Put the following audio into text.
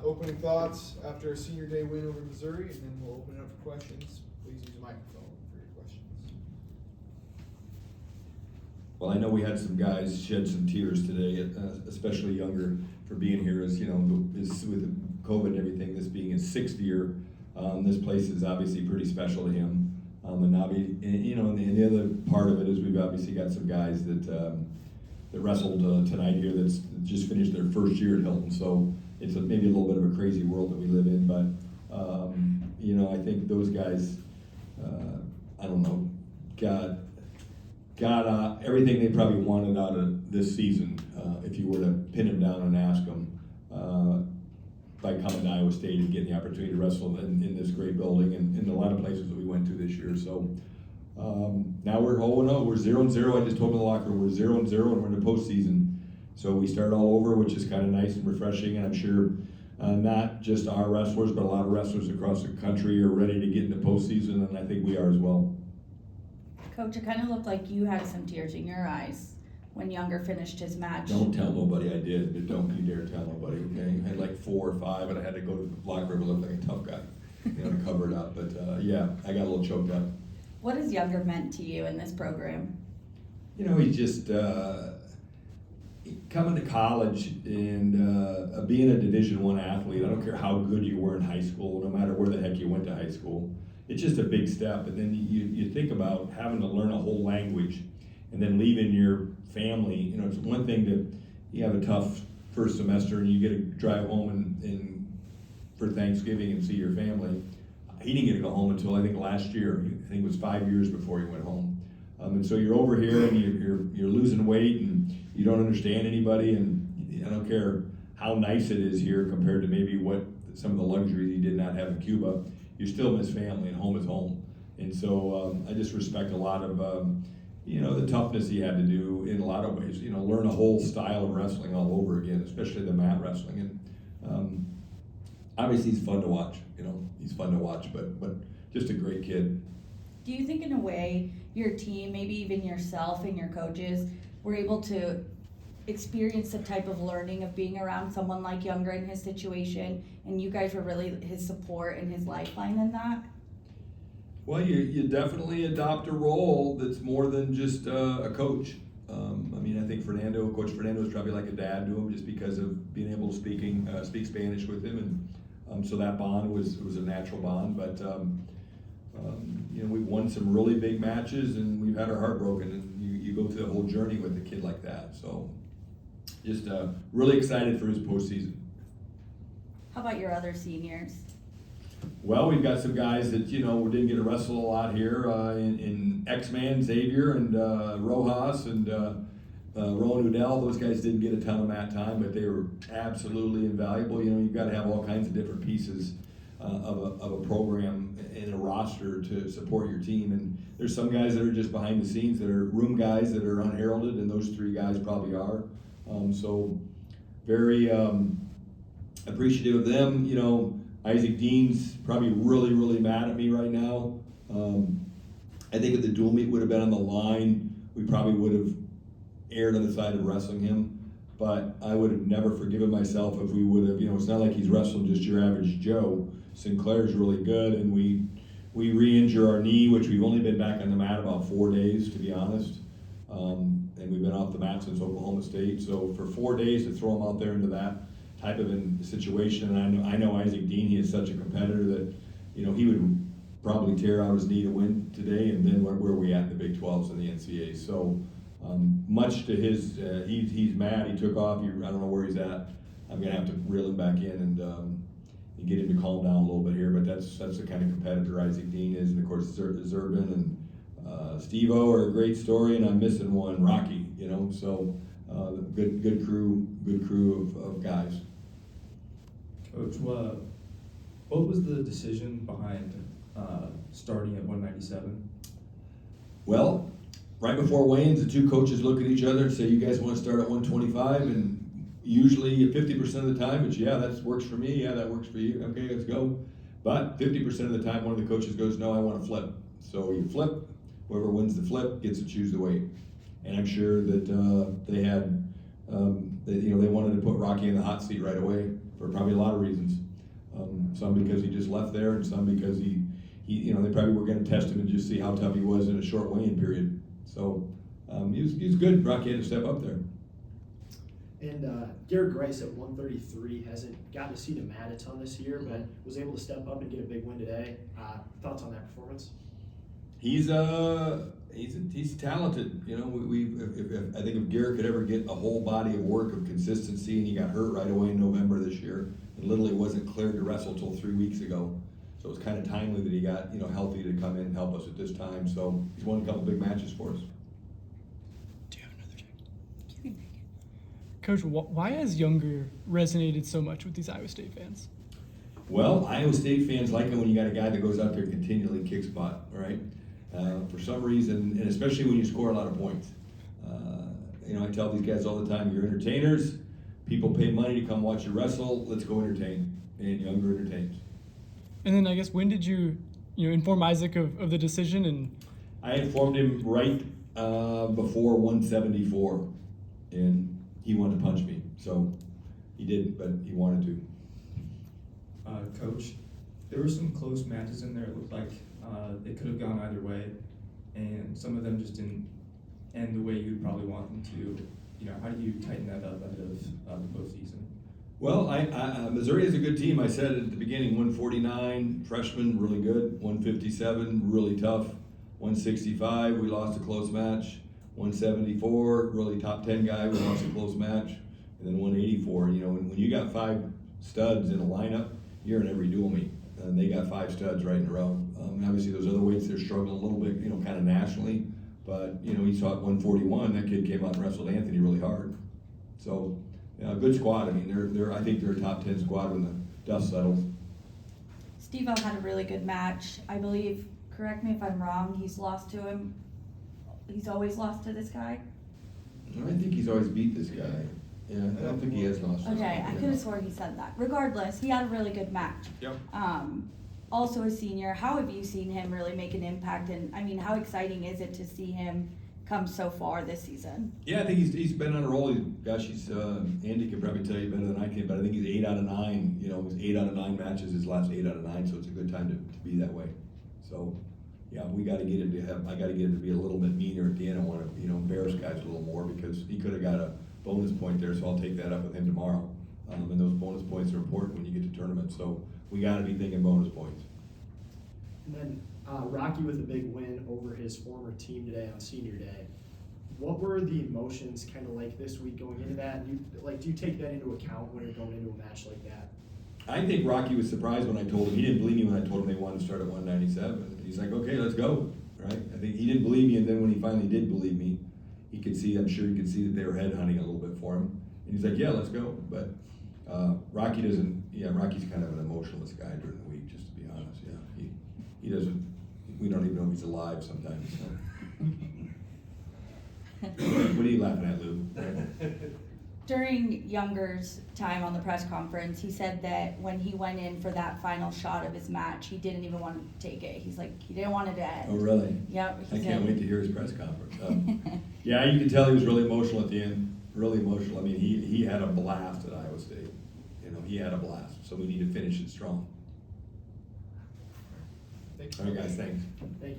opening thoughts after a senior day win over Missouri, and then we'll open it up for questions. Please use a microphone for your questions. Well, I know we had some guys shed some tears today, especially younger, for being here. As you know, with COVID and everything, this being his 6th year, this place is obviously pretty special to him. And the other part of it is we've obviously got some guys that wrestled tonight here that's just finished their first year at Hilton. So it's maybe a little bit of a crazy world that we live in, but I think those guys, I don't know, got everything they probably wanted out of this season, if you were to pin them down and ask them, by coming to Iowa State and getting the opportunity to wrestle in this great building and in a lot of places that we went to this year. So now we're 0-0, we're 0-0. I just told them in the locker room, we're 0-0 and we're in the postseason. So we start all over, which is kind of nice and refreshing, and I'm sure not just our wrestlers, but a lot of wrestlers across the country are ready to get into postseason, and I think we are as well. Coach, it kind of looked like you had some tears in your eyes when Younger finished his match. Don't tell nobody I did, but don't you dare tell nobody, okay? I had like 4 or 5, and I had to go to the locker room and look like a tough guy, to cover it up. But yeah, I got a little choked up. What has Younger meant to you in this program? He's just coming to college and being a Division I athlete. I don't care how good you were in high school, no matter where the heck you went to high school. It's just a big step. And then you think about having to learn a whole language and then leaving your family. It's one thing to you have a tough first semester and you get to drive home and for Thanksgiving and see your family. He didn't get to go home until I think last year. I think it was 5 years before he went home. And so you're over here and you're losing weight and you don't understand anybody, and I don't care how nice it is here compared to maybe what some of the luxuries you did not have in Cuba. You still miss family, and home is home. And so I just respect a lot of the toughness he had to do in a lot of ways. Learn a whole style of wrestling all over again, especially the mat wrestling. And obviously he's fun to watch. He's fun to watch, but just a great kid. Do you think in a way your team, maybe even yourself and your coaches, were able to experience the type of learning of being around someone like Younger in his situation, and you guys were really his support and his lifeline in that? Well, you definitely adopt a role that's more than just a coach. I think Coach Fernando is probably like a dad to him just because of being able to speak Spanish with him, and so that bond was a natural bond. But we've won some really big matches, and we've had our heart broken, and you go through the whole journey with a kid like that. So just really excited for his postseason. How about your other seniors? Well, we've got some guys that, we didn't get to wrestle a lot here in X-Man, Xavier, and Rojas, and Rowan Udell. Those guys didn't get a ton of mat time, but they were absolutely invaluable. You've got to have all kinds of different pieces of a program and a roster to support your team. And there's some guys that are just behind the scenes that are room guys that are unheralded, and those 3 guys probably are. So very appreciative of them. Isaac Dean's probably really, really mad at me right now. I think if the dual meet would have been on the line, we probably would have erred on the side of wrestling him. But I would have never forgiven myself if we would have, it's not like he's wrestling just your average Joe. Sinclair's really good, and we re-injure our knee, which we've only been back on the mat about 4 days, to be honest. And we've been off the mat since Oklahoma State. So for 4 days to throw him out there into that type of a situation, and I know Isaac Dean, he is such a competitor that, he would probably tear out his knee to win today, and then where are we at in the Big 12s and the NCAA? So much to his, he's mad, he took off, I don't know where he's at. I'm gonna have to reel him back in and get him to calm down a little bit here, but that's the kind of competitor Isaac Dean is, and of course Zerbin and Steve-O are a great story, and I'm missing one, Rocky, so good crew of guys. Coach, what was the decision behind starting at 197? Well, right before weigh-ins, the 2 coaches look at each other and say, "You guys want to start at 125?" And usually 50% of the time it's, "Yeah, that works for me. Yeah, that works for you. Okay, let's go." But 50% of the time, one of the coaches goes, "No, I want to flip." So you flip. Whoever wins the flip gets to choose the weight. And I'm sure that they had, they wanted to put Rocky in the hot seat right away. for probably a lot of reasons. Some because he just left there, and some because he they probably were going to test him and just see how tough he was in a short weigh-in period. So he was good. Rocky had to step up there. And Garrett Grice at 133 hasn't gotten to see the mat a ton this year, but was able to step up and get a big win today. Thoughts on that performance? He's talented. You know, I think if Garrett could ever get a whole body of work of consistency, and he got hurt right away in November this year, and literally wasn't cleared to wrestle till 3 weeks ago. So it was kind of timely that he got healthy to come in and help us at this time. So he's won a couple big matches for us. Do you have another check? Coach, why has Younger resonated so much with these Iowa State fans? Well, Iowa State fans like it when you got a guy that goes out there and continually kicks butt, right? For some reason, and especially when you score a lot of points. I tell these guys all the time, you're entertainers. People pay money to come watch you wrestle. Let's go entertain. And Younger entertains. And then I guess when did you inform Isaac of the decision? And I informed him right before 174, and he wanted to punch me. So he didn't, but he wanted to. Coach, there were some close matches in there. It looked like they could have gone either way, and some of them just didn't end the way you'd probably want them to. How do you tighten that up ahead of the postseason? Well, Missouri is a good team. I said at the beginning, 149, freshman, really good. 157, really tough. 165, we lost a close match. 174, really top 10 guy, we lost a close match. And then 184, when you got 5 studs in a lineup, you're in every dual meet. And they got 5 studs right in a row. Obviously, those other weights, they're struggling a little bit, kind of nationally. But, he saw at 141, that kid came out and wrestled Anthony really hard. So, good squad. I mean, I think they're a top 10 squad when the dust settles. Steve-O had a really good match. I believe, correct me if I'm wrong, he's lost to him. He's always lost to this guy? I think he's always beat this guy. Yeah, I don't think he has lost. Okay, I could have sworn he said that. Regardless, he had a really good match. Yep. Also a senior, how have you seen him really make an impact? And I mean, how exciting is it to see him come so far this season? Yeah, I think he's been on a roll. Andy can probably tell you better than I can, but I think he's 8 out of 9. It was 8 out of 9 matches, his last 8 out of 9, so it's a good time to be that way. So, yeah, I got to get him to be a little bit meaner at the end. I want to, embarrass guys a little more because he could have got a bonus point there, so I'll take that up with him tomorrow. And those bonus points are important when you get to tournaments, so we got to be thinking bonus points. And then Rocky with a big win over his former team today on Senior Day. What were the emotions kind of like this week going into that? And do you take that into account when you're going into a match like that? I think Rocky was surprised when I told him. He didn't believe me when I told him they wanted to start at 197. He's like, okay, let's go, right? I think he didn't believe me, and then when he finally did believe me, I'm sure he could see that they were headhunting a little bit for him. And he's like, yeah, let's go. But Rocky's kind of an emotionless guy during the week, just to be honest. Yeah, he doesn't, we don't even know if he's alive sometimes. So. What are you laughing at, Lou? During Younger's time on the press conference, he said that when he went in for that final shot of his match, he didn't even want to take it. He's like, he didn't want it to end. Oh, really? Yep. I can't wait to hear his press conference. Yeah, you can tell he was really emotional at the end. Really emotional. I mean, he had a blast at Iowa State. He had a blast. So we need to finish it strong. Thank you. All right, guys, thanks. Thank you.